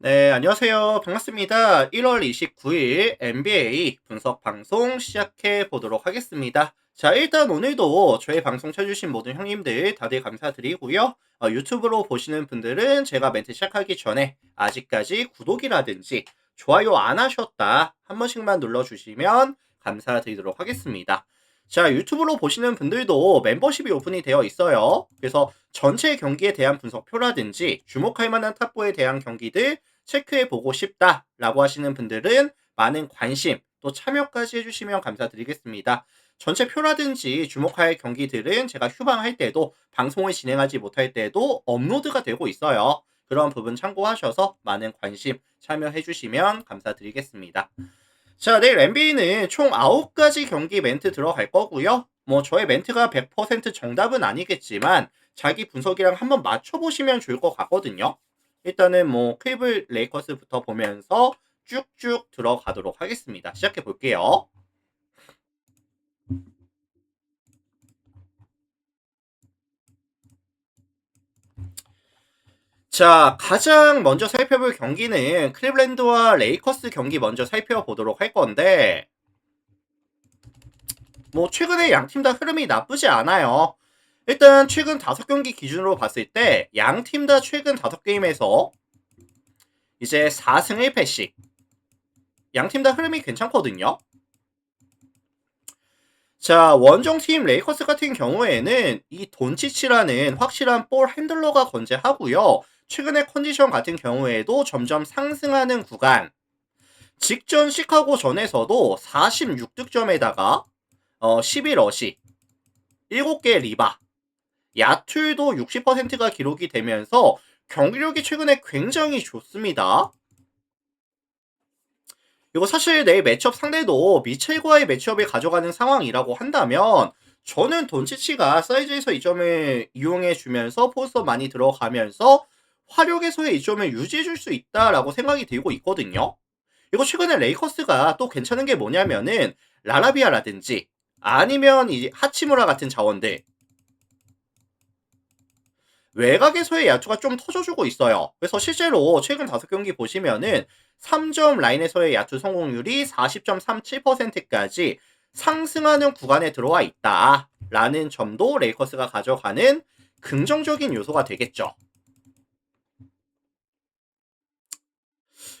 네, 안녕하세요. 반갑습니다. 1월 29일 NBA 분석 방송 시작해 보도록 하겠습니다. 자, 일단 오늘도 저희 방송 쳐주신 모든 형님들 다들 감사드리고요. 유튜브로 보시는 분들은 제가 멘트 시작하기 전에 아직까지 구독이라든지 좋아요 안 하셨다 한 번씩만 눌러주시면 감사드리도록 하겠습니다. 자, 유튜브로 보시는 분들도 멤버십이 오픈이 되어 있어요. 그래서 전체 경기에 대한 분석표라든지 주목할 만한 탑보에 대한 경기들 체크해 보고 싶다라고 하시는 분들은 많은 관심 또 참여까지 해주시면 감사드리겠습니다. 전체 표라든지 주목할 경기들은 제가 휴방할 때도 방송을 진행하지 못할 때도 업로드가 되고 있어요. 그런 부분 참고하셔서 많은 관심 참여해 주시면 감사드리겠습니다. 자, 내일 NBA는 총 9가지 경기 멘트 들어갈 거고요. 뭐 저의 멘트가 100% 정답은 아니겠지만 자기 분석이랑 한번 맞춰보시면 좋을 것 같거든요. 일단은 뭐 클리블 레이커스부터 보면서 쭉쭉 들어가도록 하겠습니다. 시작해 볼게요. 자, 가장 먼저 살펴볼 경기는 클리블랜드와 레이커스 경기 먼저 살펴보도록 할 건데, 뭐 최근에 양 팀 다 흐름이 나쁘지 않아요. 일단 최근 5경기 기준으로 봤을 때 양 팀 다 최근 5게임에서 이제 4승 1패씩 양 팀 다 흐름이 괜찮거든요. 자, 원정팀 레이커스 같은 경우에는 이 돈치치라는 확실한 볼 핸들러가 건재하고요. 최근의 컨디션 같은 경우에도 점점 상승하는 구간. 직전 시카고 전에서도 46득점에다가 11어시, 7개 리바, 야투도 60%가 기록이 되면서 경기력이 최근에 굉장히 좋습니다. 이거 사실 내일 매치업 상대도 미첼과의 매치업을 가져가는 상황이라고 한다면 저는 돈치치가 사이즈에서 이점을 이용해 주면서 포스터 많이 들어가면서 화력에서의 이점을 유지해 줄 수 있다라고 생각이 들고 있거든요. 이거 최근에 레이커스가 또 괜찮은 게 뭐냐면은 라라비아라든지 아니면 이 하치무라 같은 자원들 외곽에서의 야투가 좀 터져주고 있어요. 그래서 실제로 최근 5경기 보시면은 3점 라인에서의 야투 성공률이 40.37%까지 상승하는 구간에 들어와 있다. 라는 점도 레이커스가 가져가는 긍정적인 요소가 되겠죠.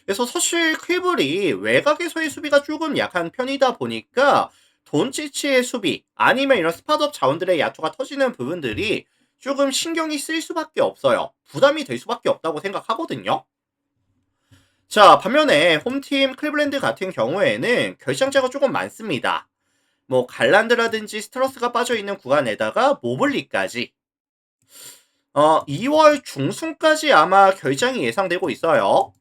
그래서 사실 퀴블이 외곽에서의 수비가 조금 약한 편이다 보니까 돈치치의 수비 아니면 이런 스팟업 자원들의 야투가 터지는 부분들이 조금 신경이 쓰일 수밖에 없어요. 부담이 될 수밖에 없다고 생각하거든요. 자, 반면에 홈팀 클리블랜드 같은 경우에는 결장자가 조금 많습니다. 뭐 갈란드라든지 스트러스가 빠져 있는 구간에다가 모블리까지 2월 중순까지 아마 결장이 예상되고 있어요.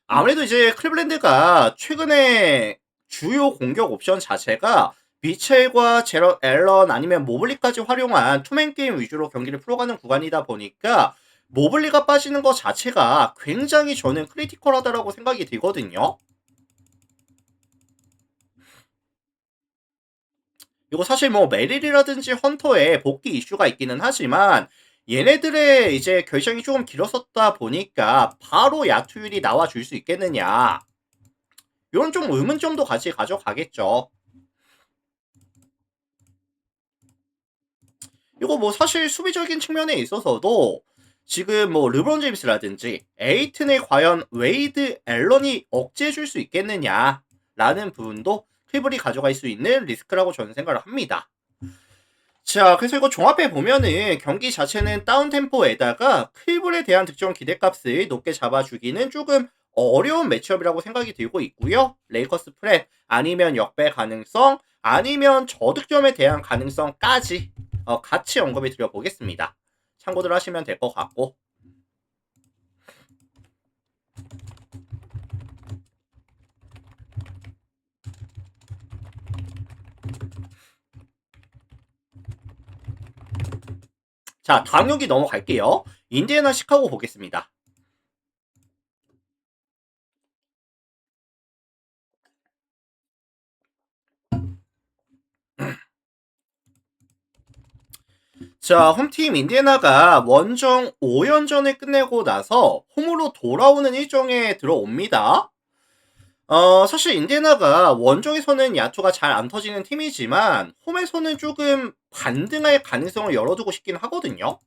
아무래도 이제 클리블랜드가 최근에 주요 공격 옵션 자체가 미첼과 제럿 앨런 아니면 모블리까지 활용한 투맨 게임 위주로 경기를 풀어가는 구간이다 보니까 모블리가 빠지는 것 자체가 굉장히 저는 크리티컬하다라고 생각이 들거든요. 이거 사실 뭐 메릴이라든지 헌터의 복귀 이슈가 있기는 하지만 얘네들의 이제 결정이 조금 길었었다 보니까 바로 야투율이 나와줄 수 있겠느냐. 이런 좀 의문점도 같이 가져가겠죠. 이거 뭐 사실 수비적인 측면에 있어서도 지금 뭐 르브론 제임스라든지 에이튼에 과연 웨이드 앨런이 억제해 줄 수 있겠느냐라는 부분도 클리블이 가져갈 수 있는 리스크라고 저는 생각을 합니다. 자, 그래서 이거 종합해 보면은 경기 자체는 다운 템포에다가 클리블에 대한 득점 기대값을 높게 잡아주기는 조금 어려운 매치업이라고 생각이 들고 있고요. 레이커스 프랩 아니면 역배 가능성 아니면 저득점에 대한 가능성까지 같이 언급해 드려 보겠습니다. 참고들 하시면 될 것 같고. 자, 다음 경기 넘어갈게요. 인디애나 시카고 보겠습니다. 자, 홈팀 인디애나가 원정 5연전을 끝내고 나서 홈으로 돌아오는 일정에 들어옵니다. 사실 인디애나가 원정에서는 야투가 잘 안 터지는 팀이지만 홈에서는 조금 반등할 가능성을 열어두고 싶긴 하거든요.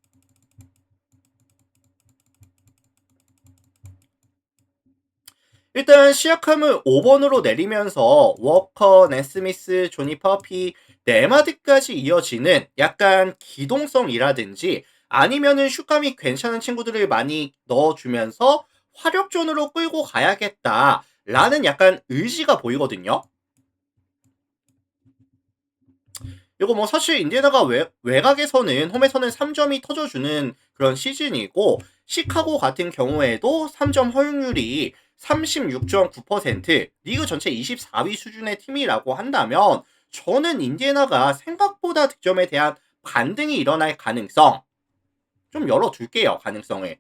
일단 시약함을 5번으로 내리면서 워커, 낸스미스, 조니 퍼피, 네마드까지 이어지는 약간 기동성이라든지 아니면은 슛감이 괜찮은 친구들을 많이 넣어주면서 화력전으로 끌고 가야겠다라는 약간 의지가 보이거든요. 이거 뭐 사실 인디애나가 외곽에서는 홈에서는 3점이 터져주는 그런 시즌이고 시카고 같은 경우에도 3점 허용률이 36.9% 리그 전체 24위 수준의 팀이라고 한다면 저는 인디애나가 생각보다 득점에 대한 반등이 일어날 가능성 좀 열어둘게요. 가능성을.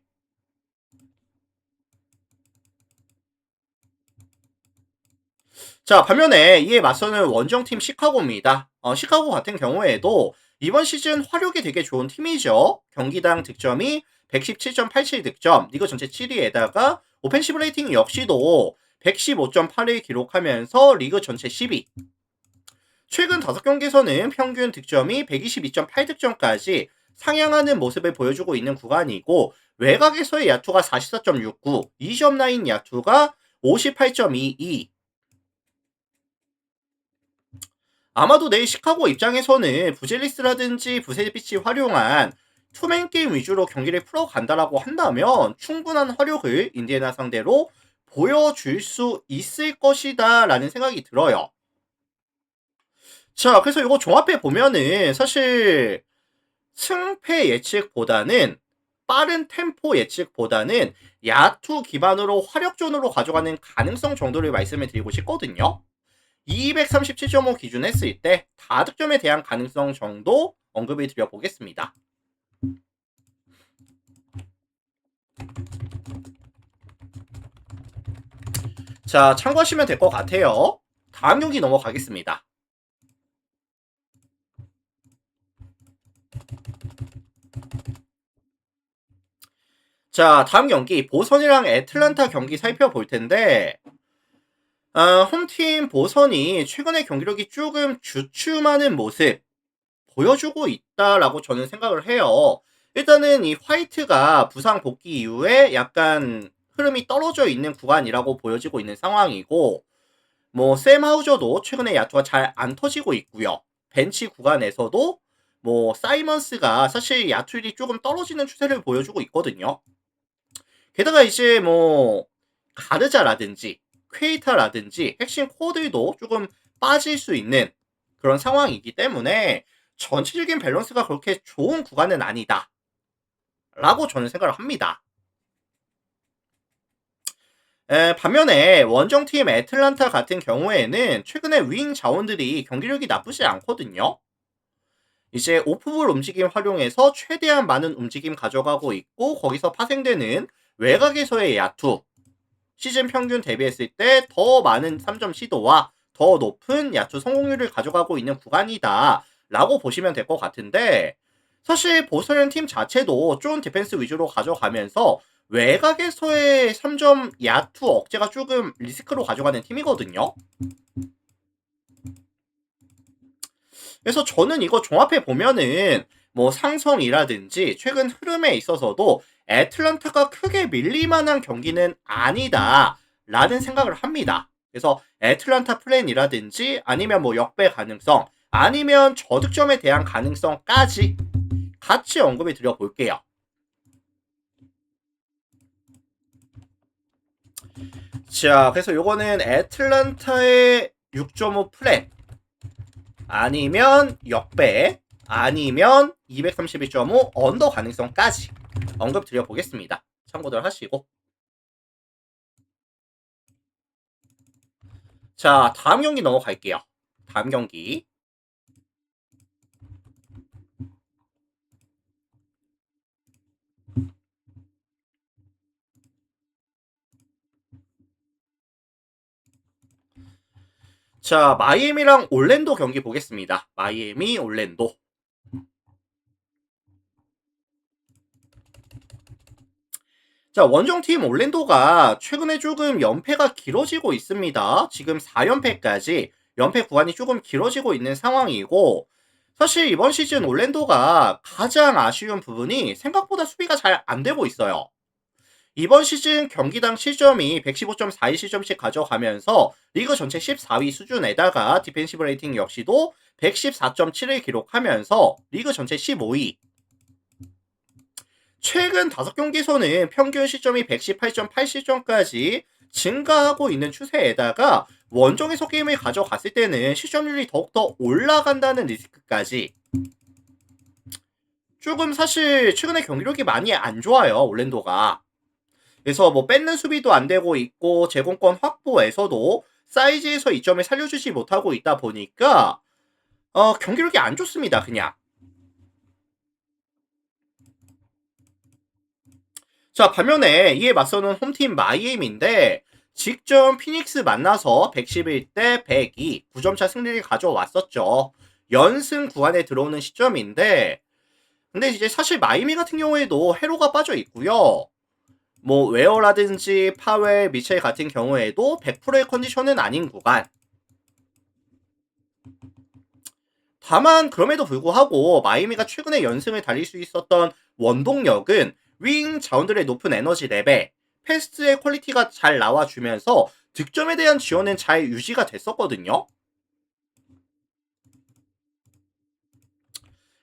자, 반면에 이에 맞서는 원정팀 시카고입니다. 시카고 같은 경우에도 이번 시즌 화력이 되게 좋은 팀이죠. 경기당 득점이 117.87 득점, 리그 전체 7위에다가 오펜시브 레이팅 역시도 115.8을 기록하면서 리그 전체 10위. 최근 5경기에서는 평균 득점이 122.8 득점까지 상향하는 모습을 보여주고 있는 구간이고 외곽에서의 야투가 44.69, 2점 라인 야투가 58.22, 아마도 내일 시카고 입장에서는 부젤리스라든지 부세비치 활용한 투맨 게임 위주로 경기를 풀어간다라고 한다면 충분한 화력을 인디애나 상대로 보여줄 수 있을 것이다 라는 생각이 들어요. 자, 그래서 이거 종합해 보면은 사실 승패 예측보다는 빠른 템포 예측보다는 야투 기반으로 화력전으로 가져가는 가능성 정도를 말씀을 드리고 싶거든요. 237.5 기준 했을 때 다득점에 대한 가능성 정도 언급을 드려보겠습니다. 자, 참고하시면 될 것 같아요. 다음 경기 넘어가겠습니다. 자, 다음 경기 보선이랑 애틀란타 경기 살펴볼 텐데 홈팀 보선이 최근에 경기력이 조금 주춤하는 모습 보여주고 있다라고 저는 생각을 해요. 일단은 이 화이트가 부상 복귀 이후에 약간 흐름이 떨어져 있는 구간이라고 보여지고 있는 상황이고 뭐 샘 하우저도 최근에 야투가 잘 안 터지고 있고요. 벤치 구간에서도 뭐 사이먼스가 사실 야투율이 조금 떨어지는 추세를 보여주고 있거든요. 게다가 이제 뭐 가르자라든지 퀘이타라든지 핵심 코어들도 조금 빠질 수 있는 그런 상황이기 때문에 전체적인 밸런스가 그렇게 좋은 구간은 아니다. 라고 저는 생각을 합니다. 반면에 원정팀 애틀란타 같은 경우에는 최근에 윙 자원들이 경기력이 나쁘지 않거든요. 이제 오프볼 움직임 활용해서 최대한 많은 움직임 가져가고 있고 거기서 파생되는 외곽에서의 야투 시즌 평균 대비했을 때 더 많은 3점 시도와 더 높은 야투 성공률을 가져가고 있는 구간이다 라고 보시면 될 것 같은데 사실 보스턴 팀 자체도 좀 디펜스 위주로 가져가면서 외곽에서의 3점 야투 억제가 조금 리스크로 가져가는 팀이거든요. 그래서 저는 이거 종합해 보면은 뭐 상성이라든지 최근 흐름에 있어서도 애틀란타가 크게 밀릴만한 경기는 아니다 라는 생각을 합니다. 그래서 애틀란타 플랜이라든지 아니면 뭐 역배 가능성 아니면 저득점에 대한 가능성까지 같이 언급을 드려볼게요. 자, 그래서 요거는 애틀란타의 6.5 플랜 아니면 역배 아니면 231.5 언더 가능성까지 언급 드려보겠습니다. 참고들 하시고. 자, 다음 경기 넘어갈게요. 다음 경기. 자, 마이애미랑 올랜도 경기 보겠습니다. 마이애미, 올랜도. 자, 원정팀 올랜도가 최근에 조금 연패가 길어지고 있습니다. 지금 4연패까지 연패 구간이 조금 길어지고 있는 상황이고, 사실 이번 시즌 올랜도가 가장 아쉬운 부분이 생각보다 수비가 잘 안 되고 있어요. 이번 시즌 경기당 실점이 115.42 실점씩 가져가면서 리그 전체 14위 수준에다가 디펜시브 레이팅 역시도 114.7을 기록하면서 리그 전체 15위. 최근 5경기에서는 평균 시점이 118.8 실점까지 증가하고 있는 추세에다가 원정에서 게임을 가져갔을 때는 실점률이 더욱더 올라간다는 리스크까지, 조금 사실 최근에 경기력이 많이 안 좋아요, 올랜도가. 그래서 뭐 뺏는 수비도 안 되고 있고 제공권 확보에서도 사이즈에서 이점을 살려주지 못하고 있다 보니까 경기력이 안 좋습니다, 그냥. 자, 반면에 이에 맞서는 홈팀 마이애미인데 직전 피닉스 만나서 111대 102 9점차 승리를 가져왔었죠. 연승 구간에 들어오는 시점인데, 근데 이제 사실 마이애미 같은 경우에도 해로가 빠져 있고요. 뭐 웨어라든지 파웰, 미첼 같은 경우에도 100%의 컨디션은 아닌 구간. 다만 그럼에도 불구하고 마이애미가 최근에 연승을 달릴 수 있었던 원동력은 윙 자원들의 높은 에너지 레벨, 패스트의 퀄리티가 잘 나와주면서 득점에 대한 지원은 잘 유지가 됐었거든요.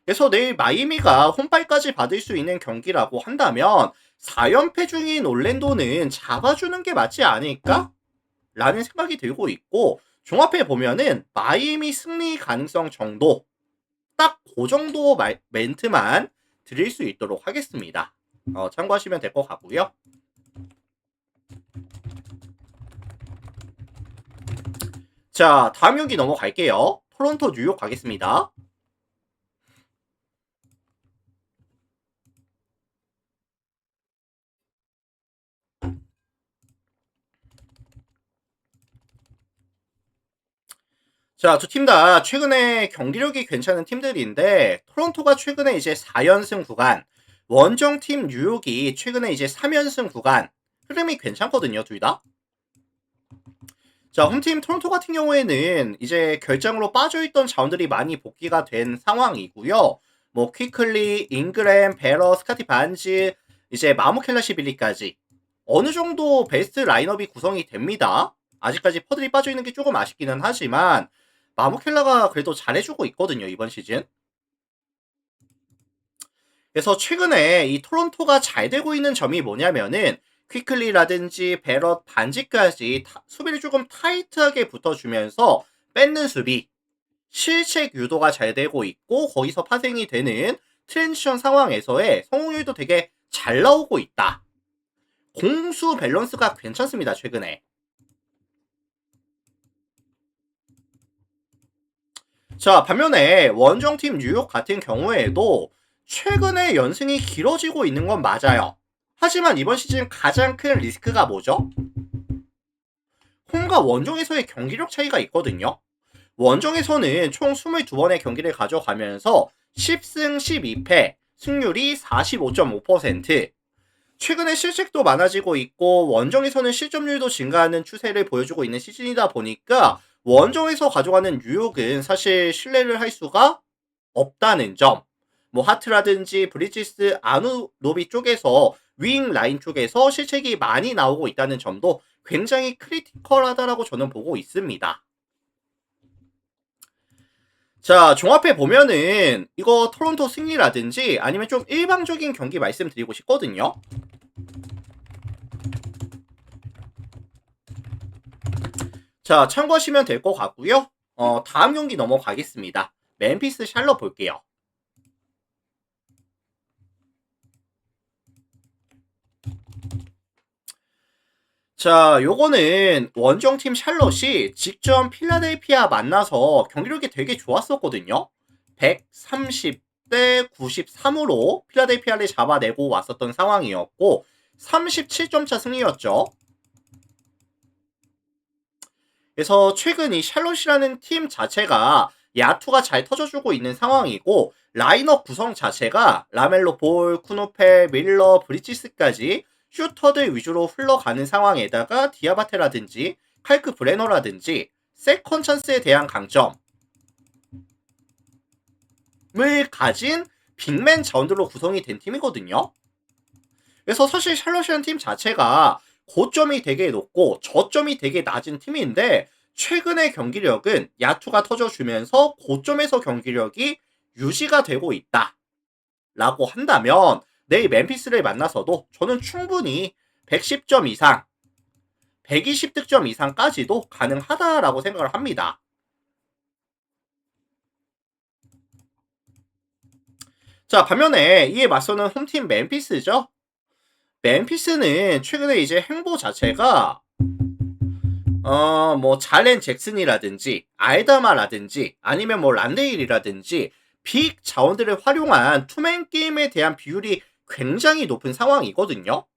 그래서 내일 마이애미가 홈파이까지 받을 수 있는 경기라고 한다면 4연패 중인 올랜도는 잡아주는 게 맞지 않을까? 라는 생각이 들고 있고, 종합해 보면은 마이애미 승리 가능성 정도, 딱 그 정도 멘트만 드릴 수 있도록 하겠습니다. 참고하시면 될 것 같고요. 자, 다음 경기 넘어갈게요. 토론토 뉴욕 가겠습니다. 자, 두 팀 다 최근에 경기력이 괜찮은 팀들인데, 토론토가 최근에 이제 4연승 구간, 원정팀 뉴욕이 최근에 이제 3연승 구간, 흐름이 괜찮거든요, 둘 다. 자, 홈팀 토론토 같은 경우에는 이제 결장으로 빠져있던 자원들이 많이 복귀가 된 상황이고요. 뭐 퀴클리, 잉그램, 베러, 스카티 반즈, 이제 마무켈라시빌리까지 어느 정도 베스트 라인업이 구성이 됩니다. 아직까지 퍼들이 빠져있는 게 조금 아쉽기는 하지만 마무켈라가 그래도 잘해주고 있거든요, 이번 시즌. 그래서 최근에 이 토론토가 잘 되고 있는 점이 뭐냐면은 퀴클리라든지 베럿 반지까지 수비를 조금 타이트하게 붙어주면서 뺏는 수비, 실책 유도가 잘 되고 있고 거기서 파생이 되는 트랜지션 상황에서의 성공률도 되게 잘 나오고 있다. 공수 밸런스가 괜찮습니다, 최근에. 자, 반면에 원정팀 뉴욕 같은 경우에도 최근에 연승이 길어지고 있는 건 맞아요. 하지만 이번 시즌 가장 큰 리스크가 뭐죠? 홈과 원정에서의 경기력 차이가 있거든요. 원정에서는 총 22번의 경기를 가져가면서 10승 12패, 승률이 45.5%. 최근에 실책도 많아지고 있고 원정에서는 실점률도 증가하는 추세를 보여주고 있는 시즌이다 보니까 원정에서 가져가는 뉴욕은 사실 신뢰를 할 수가 없다는 점. 뭐 하트라든지 브리지스, 아누노비 쪽에서 윙 라인 쪽에서 실책이 많이 나오고 있다는 점도 굉장히 크리티컬하다라고 저는 보고 있습니다. 자, 종합해 보면은 이거 토론토 승리라든지 아니면 좀 일방적인 경기 말씀드리고 싶거든요. 자, 참고하시면 될 것 같고요. 다음 경기 넘어가겠습니다. 멤피스 샬럿 볼게요. 자, 요거는 원정팀 샬럿이 직전 필라델피아 만나서 경기력이 되게 좋았었거든요. 130대 93으로 필라델피아를 잡아내고 왔었던 상황이었고 37점 차 승리였죠. 그래서 최근 이 샬롯이라는 팀 자체가 야투가 잘 터져주고 있는 상황이고 라인업 구성 자체가 라멜로 볼, 쿠노펠, 밀러, 브리지스까지 슈터들 위주로 흘러가는 상황에다가 디아바테라든지 칼크 브레너라든지 세컨 찬스에 대한 강점을 가진 빅맨 자원들로 구성이 된 팀이거든요. 그래서 사실 샬럿이라는 팀 자체가 고점이 되게 높고 저점이 되게 낮은 팀인데 최근의 경기력은 야투가 터져주면서 고점에서 경기력이 유지가 되고 있다 라고 한다면 내일 멤피스를 만나서도 저는 충분히 110점 이상 120득점 이상까지도 가능하다라고 생각을 합니다. 자, 반면에 이에 맞서는 홈팀 멤피스죠. 멤피스는 최근에 이제 행보 자체가 뭐 잘렌 잭슨이라든지 알다마라든지 아니면 뭐 란데일이라든지 빅 자원들을 활용한 투맨 게임에 대한 비율이 굉장히 높은 상황이거든요.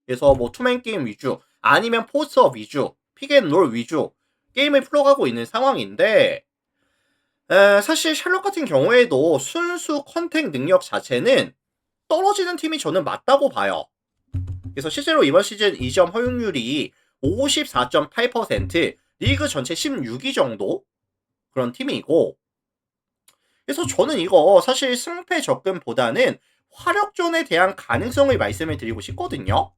그래서 뭐 투맨 게임 위주 아니면 포스트업 위주 픽앤롤 위주 게임을 풀어가고 있는 상황인데 사실 샬럿 같은 경우에도 순수 컨택 능력 자체는 떨어지는 팀이 저는 맞다고 봐요. 그래서 실제로 이번 시즌 2점 허용률이 54.8%, 리그 전체 16위 정도 그런 팀이고, 그래서 저는 이거 사실 승패 접근보다는 화력전에 대한 가능성을 말씀을 드리고 싶거든요.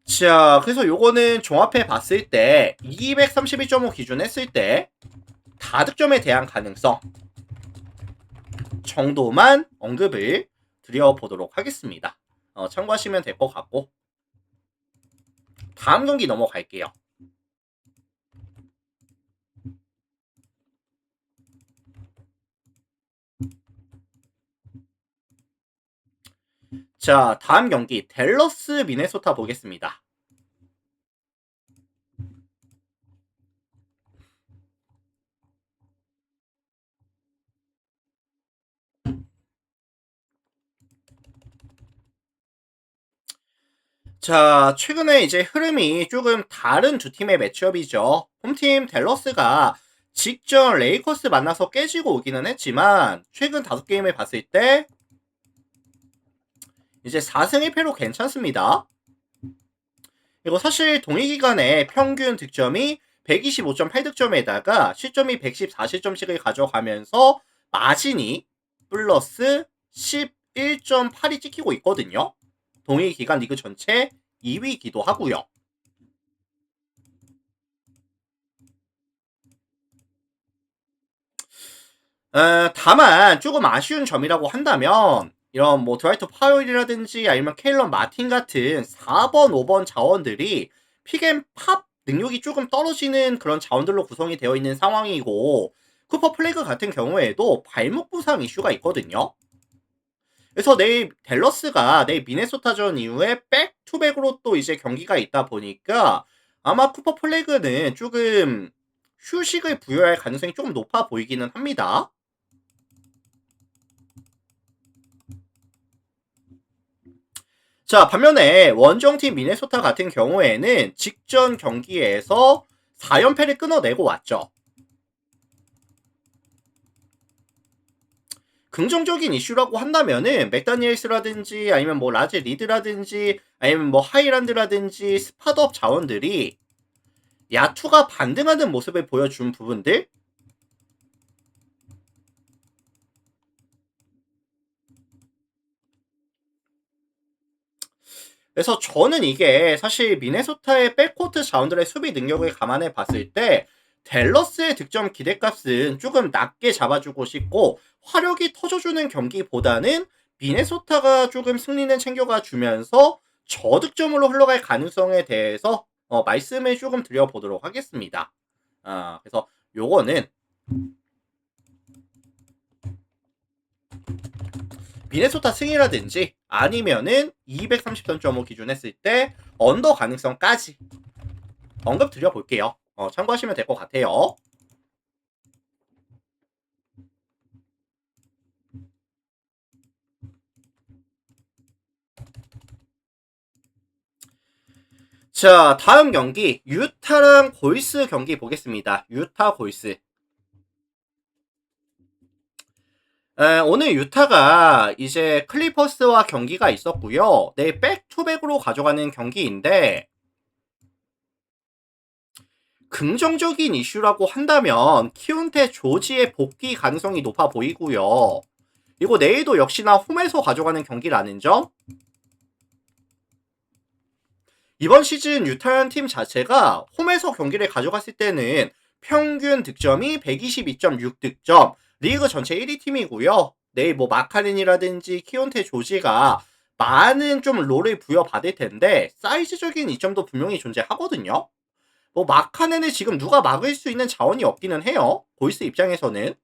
자, 그래서 요거는 종합해 봤을 때 231.5 기준 했을 때 다득점에 대한 가능성 정도만 언급을 드려보도록 하겠습니다. 참고하시면 될 것 같고 다음 경기 넘어갈게요. 자, 다음 경기 댈러스 미네소타 보겠습니다. 자, 최근에 이제 흐름이 조금 다른 두 팀의 매치업이죠. 홈팀 댈러스가 직전 레이커스 만나서 깨지고 오기는 했지만 최근 5게임을 봤을 때 이제 4승 1패로 괜찮습니다. 그리고 사실 동일기간에 평균 득점이 125.8득점에다가 실점이 114실점씩을 가져가면서 마진이 플러스 11.8이 찍히고 있거든요. 동일기간 리그 전체 2위이기도 하고요. 다만 조금 아쉬운 점이라고 한다면 이런 뭐 드라이터 파웰이라든지 아니면 케일런 마틴 같은 4번, 5번 자원들이 픽앤팝 능력이 조금 떨어지는 그런 자원들로 구성이 되어 있는 상황이고 쿠퍼 플래그 같은 경우에도 발목 부상 이슈가 있거든요. 그래서 내일 댈러스가 내일 미네소타전 이후에 백투백으로 또 이제 경기가 있다 보니까 아마 쿠퍼 플래그는 조금 휴식을 부여할 가능성이 조금 높아 보이기는 합니다. 자, 반면에 원정팀 미네소타 같은 경우에는 직전 경기에서 4연패를 끊어내고 왔죠. 긍정적인 이슈라고 한다면은 맥다니엘스라든지 아니면 뭐 라제 리드라든지 아니면 뭐 하이란드라든지 스팟업 자원들이 야투가 반등하는 모습을 보여준 부분들, 그래서 저는 이게 사실 미네소타의 백코트 자원들의 수비 능력을 감안해 봤을 때 댈러스의 득점 기대값은 조금 낮게 잡아주고 싶고 화력이 터져주는 경기보다는 미네소타가 조금 승리는 챙겨가 주면서 저득점으로 흘러갈 가능성에 대해서 말씀을 조금 드려보도록 하겠습니다. 그래서 요거는 미네소타 승이라든지 아니면은 233.5 기준 했을 때 언더 가능성까지 언급 드려볼게요. 참고하시면 될 것 같아요. 자, 다음 경기 유타랑 골스 경기 보겠습니다. 유타 골스. 오늘 유타가 이제 클리퍼스와 경기가 있었고요. 내일 백투백으로 가져가는 경기인데 긍정적인 이슈라고 한다면 키운테 조지의 복귀 가능성이 높아 보이고요. 그리고 내일도 역시나 홈에서 가져가는 경기라는 점. 이번 시즌 유타현 팀 자체가 홈에서 경기를 가져갔을 때는 평균 득점이 122.6득점, 리그 전체 1위 팀이고요. 내일 뭐 마카렌이라든지 키온테 조지가 많은 좀 롤을 부여받을 텐데 사이즈적인 이점도 분명히 존재하거든요. 뭐 마카넨을 지금 누가 막을 수 있는 자원이 없기는 해요. 보이스 입장에서는.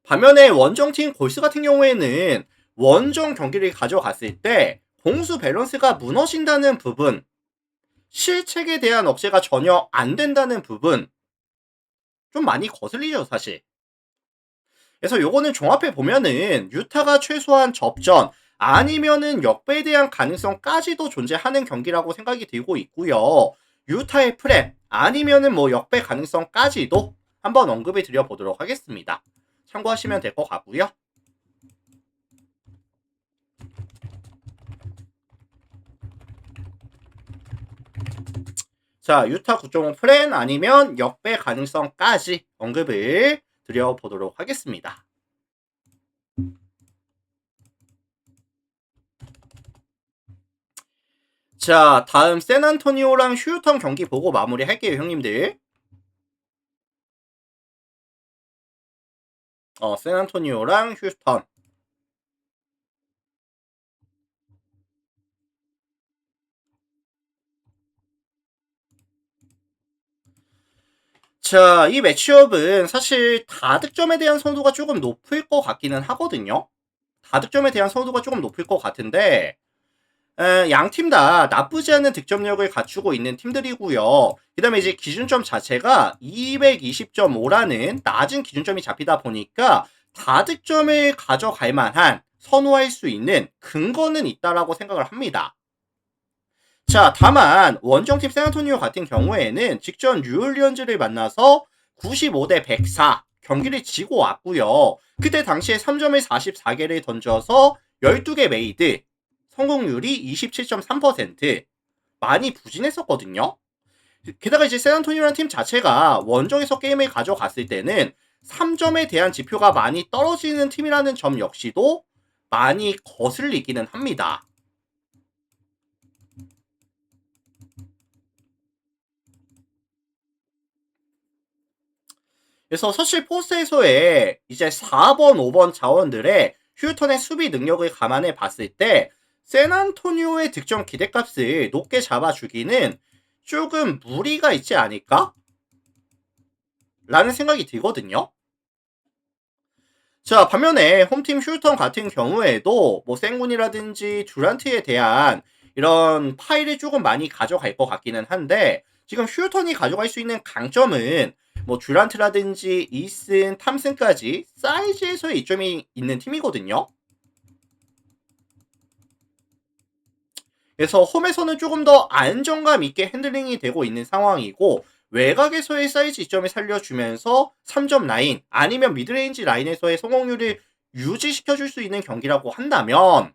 반면에 원정팀 골스 같은 경우에는 원정 경기를 가져갔을 때 공수 밸런스가 무너진다는 부분, 실책에 대한 억제가 전혀 안 된다는 부분 좀 많이 거슬리죠 사실. 그래서 요거는 종합해 보면은 유타가 최소한 접전 아니면은 역배에 대한 가능성까지도 존재하는 경기라고 생각이 들고 있고요. 유타의 프랩 아니면은 뭐 역배 가능성까지도 한번 언급을 드려보도록 하겠습니다. 참고하시면 될 것 같고요. 자, 유타 9.5 프렌 아니면 역배 가능성까지 언급을 드려보도록 하겠습니다. 자, 다음 샌안토니오랑 휴스턴 경기 보고 마무리할게요, 형님들. 샌안토니오랑 휴스턴. 자, 이 매치업은 사실 다득점에 대한 선호도가 조금 높을 것 같기는 하거든요. 다득점에 대한 선호도가 조금 높을 것 같은데 양 팀 다 나쁘지 않은 득점력을 갖추고 있는 팀들이고요. 그 다음에 이제 기준점 자체가 220.5라는 낮은 기준점이 잡히다 보니까 다득점을 가져갈 만한 선호할 수 있는 근거는 있다라고 생각을 합니다. 자, 다만 원정팀 샌안토니오 같은 경우에는 직전 뉴올리언즈를 만나서 95대 104 경기를 지고 왔고요. 그때 당시에 3점을 44개를 던져서 12개 메이드, 성공률이 27.3%, 많이 부진했었거든요. 게다가 이제 샌안토니오라는 팀 자체가 원정에서 게임을 가져갔을 때는 3점에 대한 지표가 많이 떨어지는 팀이라는 점 역시도 많이 거슬리기는 합니다. 그래서 사실 포스트에서의 이제 4번, 5번 자원들의 휴턴의 수비 능력을 감안해 봤을 때 샌안토니오의 득점 기대값을 높게 잡아주기는 조금 무리가 있지 않을까? 라는 생각이 들거든요. 자, 반면에 홈팀 휴턴 같은 경우에도 뭐 생군이라든지 듀란트에 대한 이런 파일을 조금 많이 가져갈 것 같기는 한데 지금 휴턴이 가져갈 수 있는 강점은 뭐 듀란트라든지 이슨, 탐슨까지 사이즈에서의 이점이 있는 팀이거든요. 그래서 홈에서는 조금 더 안정감 있게 핸들링이 되고 있는 상황이고 외곽에서의 사이즈 이점을 살려주면서 3점 라인 아니면 미드레인지 라인에서의 성공률을 유지시켜줄 수 있는 경기라고 한다면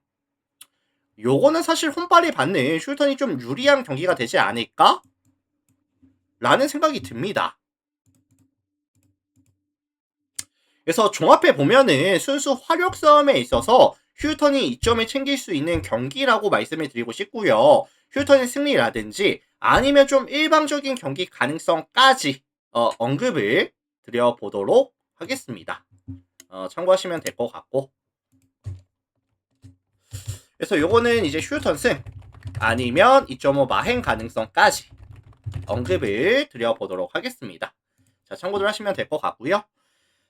요거는 사실 홈발이 받는 슈턴이 좀 유리한 경기가 되지 않을까? 라는 생각이 듭니다. 그래서 종합해 보면은 순수 화력 싸움에 있어서 휴턴이 이점을 챙길 수 있는 경기라고 말씀을 드리고 싶고요. 휴턴의 승리라든지 아니면 좀 일방적인 경기 가능성까지 언급을 드려보도록 하겠습니다. 참고하시면 될 것 같고. 그래서 요거는 이제 휴턴 승 아니면 2.5 마행 가능성까지 언급을 드려보도록 하겠습니다. 자, 참고들 하시면 될 것 같고요.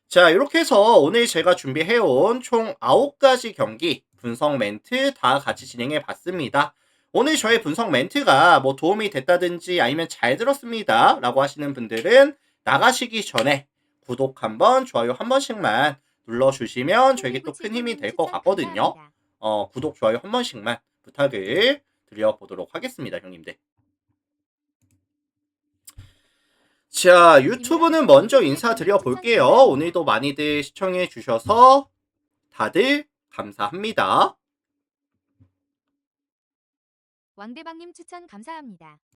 자, 이렇게 해서 오늘 제가 준비해온 총 9가지 경기 분석 멘트 다 같이 진행해 봤습니다. 오늘 저의 분석 멘트가 뭐 도움이 됐다든지 아니면 잘 들었습니다 라고 하시는 분들은 나가시기 전에 구독 한번, 좋아요 한 번씩만 눌러주시면 저에게 또 큰 힘이 될 것 같거든요. 구독, 좋아요 한 번씩만 부탁을 드려보도록 하겠습니다, 형님들. 자, 유튜브는 먼저 인사드려 볼게요. 오늘도 많이들 시청해 주셔서 다들 감사합니다. 왕대방님 추천 감사합니다.